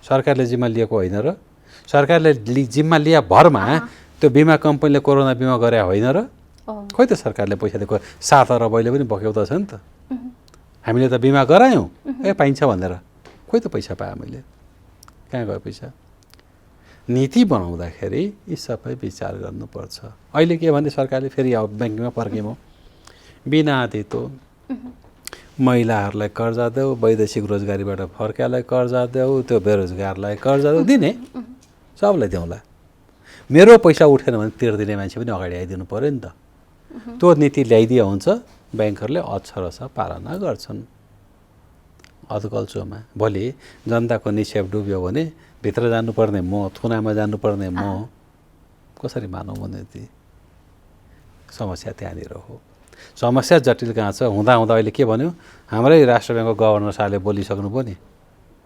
सरकारले जिम्मा लिएको होइन र? सरकारले जिम्मा लिया भरमा त्यो बिमा कम्पनीले कोरोना बिमा गरे होइन र? खोइ त सरकारले पैसा दिएको 7 अरब अहिले पनि बक्यो त छ नि त। हामीले त बिमा गरायौँ, पाइन्छ भनेर, खोइ त पैसा पाएँ मैले? कहाँ गयो पैसा? नीति बनाउँदाखेरि यी सबै विचार गर्नुपर्छ। अहिले के भने सरकारले फेरि ब्याङ्किङमा फर्केँ म, बिना धितो महिलाहरूलाई कर्जा देऊ, वैदेशिक रोजगारीबाट फर्कालाई कर्जा देऊ, त्यो बेरोजगारलाई कर्जा देऊ, दिने सबलाई देऊँला। मेरो पैसा उठेन भने तिर्दिने मान्छे पनि अगाडि आइदिनु पऱ्यो नि त। त्यो नीति ल्याइदिए हुन्छ, ब्याङ्कहरूले अक्षरश पालना गर्छन्। अधकल्चोमा भोलि जनताको निक्षेप डुब्यो भने भित्र जानुपर्ने म, थुनामा जानुपर्ने म, कसरी मानौँ भने ती समस्या त्यहाँनिर हो। समस्या जटिल कहाँ छ? हुँदा अहिले के भन्यो, हाम्रै राष्ट्र ब्याङ्कको गभर्नर साहबले बोलिसक्नु पो नि,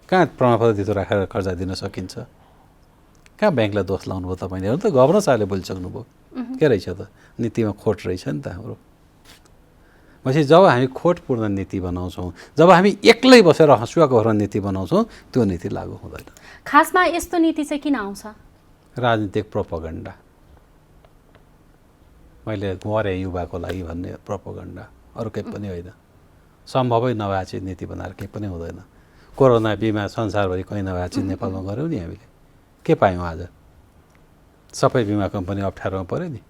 कहाँ प्रमाणपत्र धितो राखेर कर्जा दिन सकिन्छ? कहाँ ब्याङ्कलाई दोष लाउनु भयो तपाईँले? हेर्नु त, गभर्नर साहबले बोलिसक्नु भयो। के रहेछ त? नीतिमा खोट रहेछ नि त हाम्रो। भनेपछि जब हामी खोटपूर्ण नीति बनाउँछौँ, जब हामी एक्लै बसेर हँसुवा गरेर नीति बनाउँछौँ, त्यो नीति लागू हुँदैन। खासमा यस्तो नीति चाहिँ किन आउँछ? राजनीतिक प्रोपोगन्डा। मैले गरेँ युवाको लागि भन्ने प्रोपोगन्डा, अरू केही पनि होइन। सम्भवै नभएको चिज नीति बनाएर केही पनि हुँदैन। कोरोना बिमा संसारभरि कहीँ नभएको चिज नेपालमा गऱ्यौँ नि हामीले, के पायौँ? आज सबै बिमा कम्पनी अप्ठ्यारोमा पऱ्यो नि।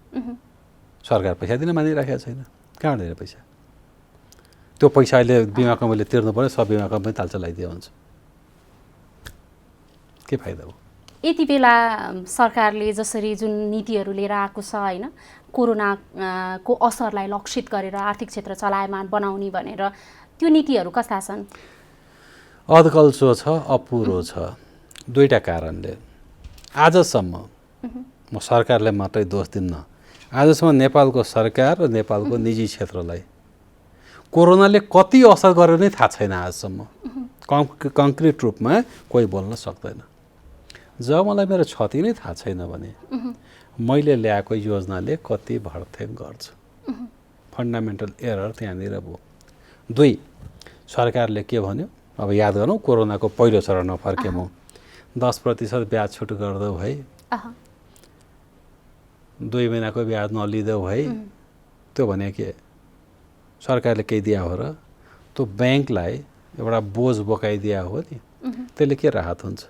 सरकार पैसा दिन मानिराखेको छैन, कहाँबाट दिने पैसा? त्यो पैसा अहिले बिमा कम्पनीले तिर्नु पऱ्यो, सब बिमा कम्पनी तालचा लगाइदियो हुन्छ, के फाइदा हो? यति बेला सरकारले जसरी जुन नीतिहरू लिएर आएको छ होइन, कोरोनाको असरलाई लक्षित गरेर आर्थिक क्षेत्र चलायमान बनाउने भनेर, त्यो नीतिहरू कस्ता छन्? अधकल्चो छ, अपुरो छ। दुईटा कारणले। आजसम्म म सरकारले मात्रै दोष दिन्न, आजसम्म नेपालको सरकार र नेपालको निजी क्षेत्रलाई कोरोनाले कति असर गर्यो नै थाहा छैन। आजसम्म कङ्क्रिट रूपमा कोही बोल्न सक्दैन। जब मलाई मेरो क्षति नै थाहा छैन भने मैले ल्याएको योजनाले कति भरथेम गर्छ, फन्डामेन्टल एरर त्यहाँनिर भयो। 2, सरकारले के भन्यो, अब याद गरौँ कोरोनाको पहिलो चरणमा फर्क्यौँ म 10% ब्याज छुट गर्दौ है 2 महिनाको ब्याज नलिँदौ है त्यो भने के सरकारले केही दिया हो र त्यो ब्याङ्कलाई एउटा बोझ बोकाइदिया हो नि त्यसले के राहत हुन्छ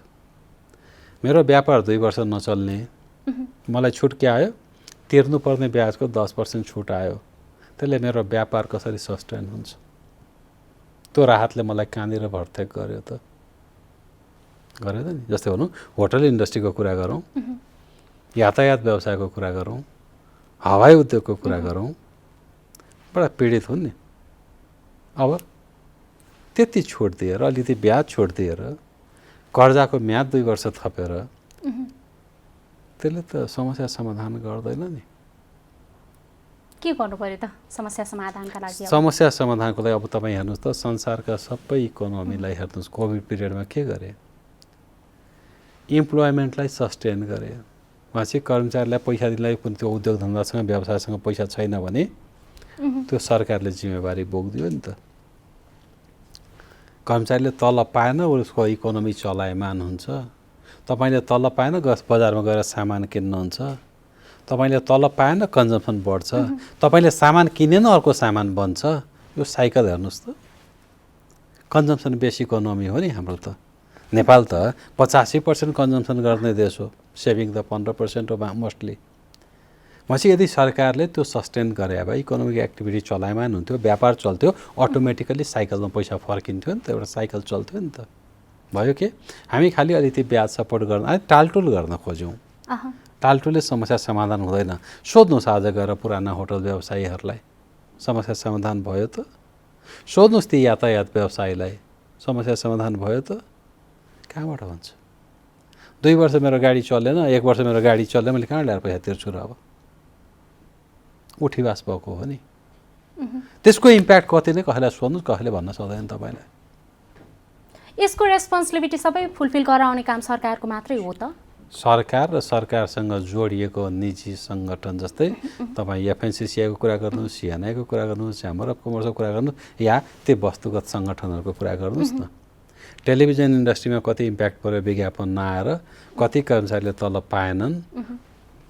मेरो व्यापार 2 वर्ष नचल्ने मलाई छुट के आयो तिर्नुपर्ने ब्याजको 10% छुट आयो त्यसले मेरो व्यापार कसरी सस्टेन हुन्छ त्यो राहतले मलाई कहाँनिर भर्तेक गर्यो त गर्यो त नि जस्तै भनौँ होटल इन्डस्ट्रीको कुरा गरौँ यातायात व्यवसायको कुरा गरौँ हवाई उद्योगको कुरा गरौँ बडा पीडित हुन् नि अब त्यति छुट दिएर अलिकति ब्याज छुट दिएर कर्जाको म्याद 2 वर्ष थपेर त्यसले त समस्या समाधान गर्दैन नि के गर्नु पर्यो त समस्या समाधानका लागि समस्या समाधानको लागि अब तपाईँ हेर्नुहोस् त संसारका सबै इकोनोमीलाई हेर्नुहोस् कोभिड पिरियडमा के गरे इम्प्लोइमेन्टलाई सस्टेन गरे उहाँ चाहिँ कर्मचारीलाई पैसा दिनलाई पनि त्यो उद्योग धन्दासँग व्यवसायसँग पैसा छैन भने त्यो सरकारले जिम्मेवारी बोक्दियो नि त कर्मचारीले तलब पाएन उसको इकोनोमी चलायमान हुन्छ तपाईले तलब पाएन बजारमा गएर सामान किन्नुहुन्छ तपाईले तलब पाएन कन्जम्सन बढ्छ तपाईले सामान किनेन अर्को सामान बन्छ यो साइकल हेर्नुस् त कन्जम्सन बेस इकोनोमी हो नि हाम्रो त नेपाल त 85% कन्जम्सन गर्ने देश हो सेभिङ त 15% हो मोस्टली पछि यदि सरकारले त्यो सस्टेन गरे भए इकोनोमिक एक्टिभिटी चलायमान हुन्थ्यो व्यापार चल्थ्यो अटोमेटिकली साइकलमा पैसा फर्किन्थ्यो नि त एउटा साइकल चल्थ्यो नि त भयो के हामी खालि अलिकति ब्याज सपोर्ट गर्न टालटुल गर्न खोज्यौँ टालटुलले समस्या समाधान हुँदैन सोध्नुहोस् आज गएर पुराना होटल व्यवसायीहरूलाई समस्या समाधान भयो त सोध्नुहोस् ती यातायात व्यवसायीलाई समस्या समाधान भयो त कहाँबाट हुन्छ 2 वर्ष मेरो गाडी चलेन 1 वर्ष मेरो गाडी चल्यो मैले कहाँ ल्याएर पैसा तिर्छु र अब उठीवास भएको हो नि त्यसको इम्प्याक्ट कति नै कसैलाई सोध्नुहोस् कसैले भन्न सक्दैन तपाईँलाई यसको रेस्पोन्सिबिलिटी सबै फुलफिल गराउने काम सरकारको मात्रै हो त सरकार र सरकारसँग जोडिएको निजी सङ्गठन जस्तै तपाईँ एफएनसिसिआईको कुरा गर्नुहोस् सिएनआईको कुरा गर्नुहोस् च्याम्बर अफ कमर्सको कुरा गर्नुहोस् या त्यो वस्तुगत सङ्गठनहरूको कुरा गर्नुहोस् न टेलिभिजन इन्डस्ट्रीमा कति इम्प्याक्ट पर्यो विज्ञापन नआएर कति कर्मचारीले तलब पाएनन्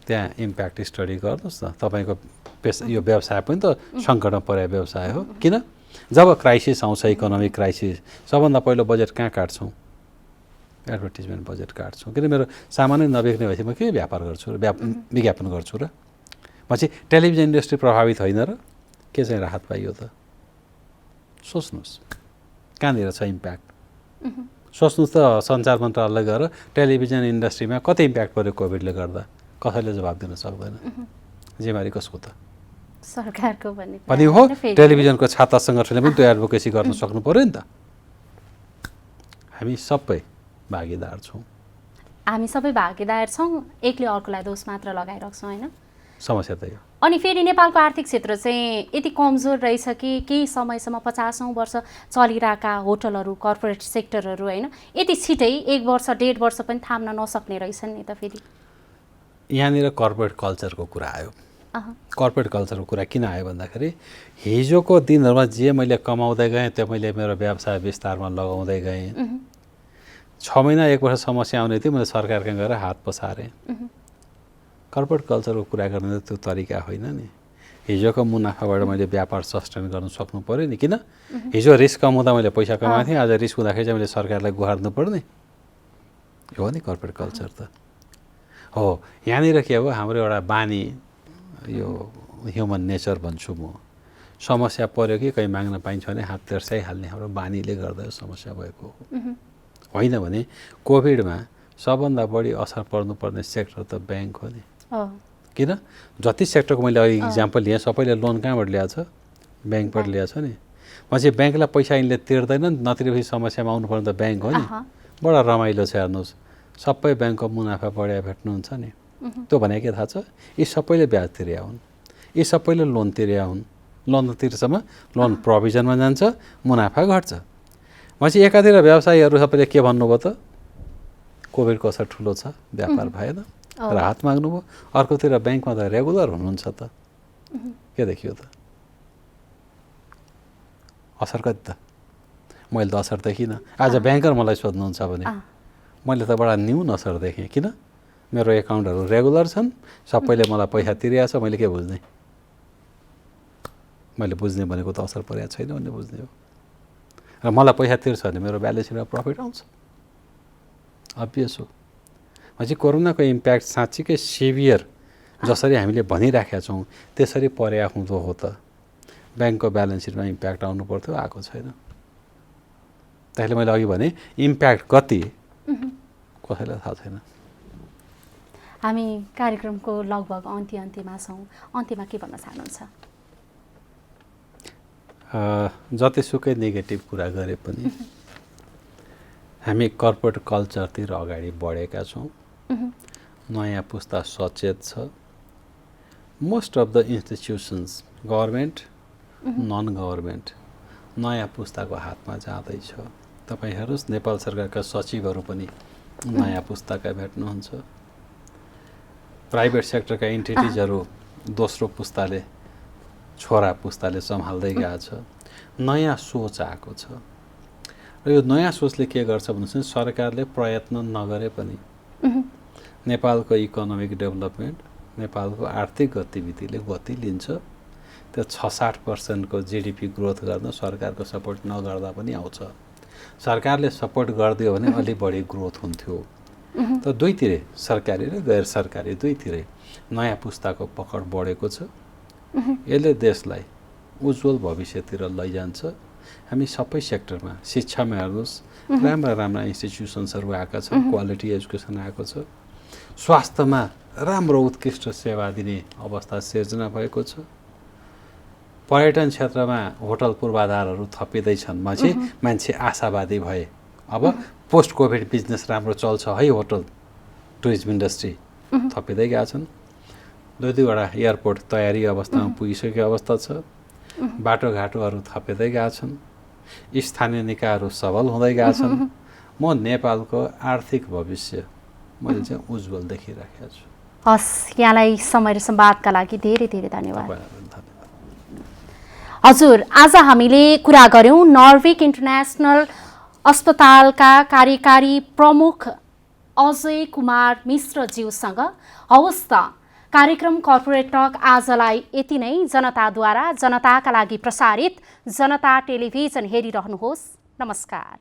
त्यहाँ इम्प्याक्ट स्टडी गर्नुहोस् न तपाईँको यो व्यवसाय पनि त सङ्कटमा परेको व्यवसाय हो किन जब क्राइसिस आउँछ इकोनोमिक क्राइसिस सबभन्दा पहिलो बजेट कहाँ काट्छौँ एडभर्टिजमेन्ट बजेट काट्छौँ किन मेरो सामानै नबिक्ने भएपछि म के व्यापार गर्छु र विज्ञापन गर्छु र पछि टेलिभिजन इन्डस्ट्री प्रभावित होइन र के चाहिँ राहत पाइयो त सोच्नुहोस् कहाँनिर छ इम्प्याक्ट सोच्नुहोस् त सञ्चार मन्त्रालयले गएर टेलिभिजन इन्डस्ट्रीमा कति इम्प्याक्ट पर्यो कोभिडले गर्दा कसैले जवाब दिन सक्दैन जिम्मेवारी कसको त सरकारको पनि हो टेलिभिजनको छाता सङ्गठनले पनि त्यो एडभोकेसी गर्न सक्नु पर्यो नि त हामी सबै भागीदार छौँ हामी सबै भागीदार छौँ एकले अर्कोलाई दोष मात्र लगाइरहेछौँ होइन समस्या त यो अनि फेरि नेपालको आर्थिक क्षेत्र चाहिँ यति कमजोर रहेछ कि केही समयसम्म 50औं वर्ष चलिरहेका होटलहरू कर्पोरेट सेक्टरहरू होइन यति छिटै 1 वर्ष 1.5 वर्ष पनि थाम्न नसक्ने रहेछन् नि त फेरि यहाँनिर कर्पोरेट कल्चरको कुरा आयो कर्पोरेट कल्चरको कुरा किन आयो भन्दाखेरि हिजोको दिनहरूमा जे मैले कमाउँदै गएँ त्यो मैले मेरो व्यवसाय विस्तारमा लगाउँदै गएँ 6 महिना 1 वर्ष समस्या आउने थियो मैले सरकारका गएर हात पसारेँ कर्पोरेट कल्चरको कुरा गर्ने त्यो तरिका होइन नि हिजोको मुनाफाबाट मैले व्यापार सस्टेन गर्न सक्नु पर्यो नि किन हिजो रिस्क कम हुँदा मैले पैसा कमाएको थिएँ आज रिस्क हुँदाखेरि चाहिँ मैले सरकारलाई गुहार्नु पर्ने हो नि कर्पोरेट कल्चर त हो यहाँनिर के हो हाम्रो एउटा बानी यो ह्युमन नेचर भन्छु म समस्या पर्यो कि कहीँ माग्न पाइन्छ भने हात तेर्साइहाल्ने हाम्रो बानीले गर्दा यो समस्या भएको हो होइन भने कोभिडमा सबभन्दा बढी असर पर्नुपर्ने सेक्टर त ब्याङ्क हो नि किन जति सेक्टरको मैले अहिले इक्जाम्पल लिएँ सबैले लोन कहाँबाट ल्याएको छ ब्याङ्कबाट ल्याएको छ नि पछि ब्याङ्कलाई पैसा यिनले तिर्दैन नतिरेपछि समस्यामा आउनुपर्ने त ब्याङ्क हो नि बडा रमाइलो छ हेर्नुहोस् सबै ब्याङ्कको मुनाफा बढाइ भेट्नुहुन्छ नि त्यो भने के थाहा छ यी सबैले ब्याज तिर्या हुन् यी सबैले लोन तिर्या हुन् लोन तिर्सम्म लोन प्रोभिजनमा जान्छ मुनाफा घट्छ पछि एकातिर व्यवसायीहरू सबैले के भन्नुभयो त कोभिडको असर ठुलो छ व्यापार भएन राहत माग्नुभयो अर्कोतिर ब्याङ्कमा त रेगुलर हुनुहुन्छ त के देखियो त असर कति त मैले त असर देखिनँ। आज ब्याङ्कर मलाई सोध्नुहुन्छ भने मैले त बडा न्यून असर देखेँ। किन? मेरो एकाउन्टहरू रेगुलर छन्, सबैले मलाई पैसा तिरिरहेको छ, मैले के बुझ्ने? मैले बुझ्ने भनेको त असर परेको छैन भन्ने बुझ्ने हो। र मलाई पैसा तिर्छ भने मेरो ब्यालेन्स सिटमा प्रफिट आउँछ, अभियस हो। भनेपछि कोरोनाको इम्प्याक्ट साँच्चीकै सिभियर जसरी हामीले भनिराखेका छौँ त्यसरी पर्या हुँदो हो त ब्याङ्कको ब्यालेन्स सिटमा इम्प्याक्ट आउनु पर्थ्यो, आएको छैन। त्यसले मैले अघि भने इम्प्याक्ट कति कसैलाई थाहा छैन। हामी कार्यक्रमको लगभग अन्त्यमा छौँ। अन्त्यमा के भन्न चाहनुहुन्छ? जतिसुकै नेगेटिभ कुरा गरे पनि हामी कर्पोरेट कल्चरतिर अगाडि बढेका छौँ। नयाँ पुस्ता सचेत छ। Most of the institutions government non government नयाँ पुस्ताको हातमा जाँदैछ। तपाईँ हेर्नुहोस् नेपाल सरकारका सचिवहरू पनि नयाँ पुस्ताका भेट्नुहुन्छ। प्राइभेट सेक्टरका इन्टिटिजहरू दोस्रो पुस्ताले छोरा पुस्ताले सम्हाल्दै गएको छ। नयाँ सोच आएको छ र यो नयाँ सोचले के गर्छ भने सरकारले प्रयत्न नगरे पनि नेपालको इकोनोमिक डेभलपमेन्ट, नेपालको आर्थिक गतिविधिले गति लिन्छ। त्यो 6-60% को जिडिपी ग्रोथ गर्न सरकारको सपोर्ट नगर्दा पनि आउँछ। सरकारले सपोर्ट गरिदियो भने अलि बढी ग्रोथ हुन्थ्यो। त दुईतिरै सरकारी र गैर सरकारी दुईतिरै नयाँ पुस्ताको पकड बढेको छ। यसले देशलाई उज्जवल भविष्यतिर लैजान्छ। हामी सबै सेक्टरमा, शिक्षामा हेर्नुहोस् राम्रा इन्स्टिट्युसन्सहरू आएका छन्, क्वालिटी एजुकेसन आएको छ। स्वास्थ्यमा राम्रो उत्कृष्ट सेवा दिने अवस्था सिर्जना भएको छ। पर्यटन क्षेत्रमा होटल पूर्वाधारहरू थपिँदैछन्। म चाहिँ मान्छे आशावादी भए। अब पोस्ट कोभिड बिजनेस राम्रो चल्छ है, होटल टुरिज्म इन्डस्ट्री थपिँदै गएका छन्। दुईवटा एयरपोर्ट तयारी अवस्थामा पुगिसकेको अवस्था छ। बाटोघाटोहरू थपिँदै गएका छन्। स्थानीय निकायहरू सबल हुँदै गएका छन्। म नेपालको आर्थिक भविष्य मैले चाहिँ उज्जवल देखिराखेको छु। हस्, यहाँलाई समय र संवादका लागि धेरै धेरै धन्यवाद। हजुर, आज हामीले कुरा गर्यौं नर्भिक इन्टरनेसनल अस्पतालका कार्यकारी प्रमुख अजय कुमार मिश्रज्यूसँग। हवस् त, कार्यक्रम कर्पोरेट टक आजलाई यति नै। जनताद्वारा जनताका लागि प्रसारित जनता टेलिभिजन हेरिरहनुहोस्। नमस्कार।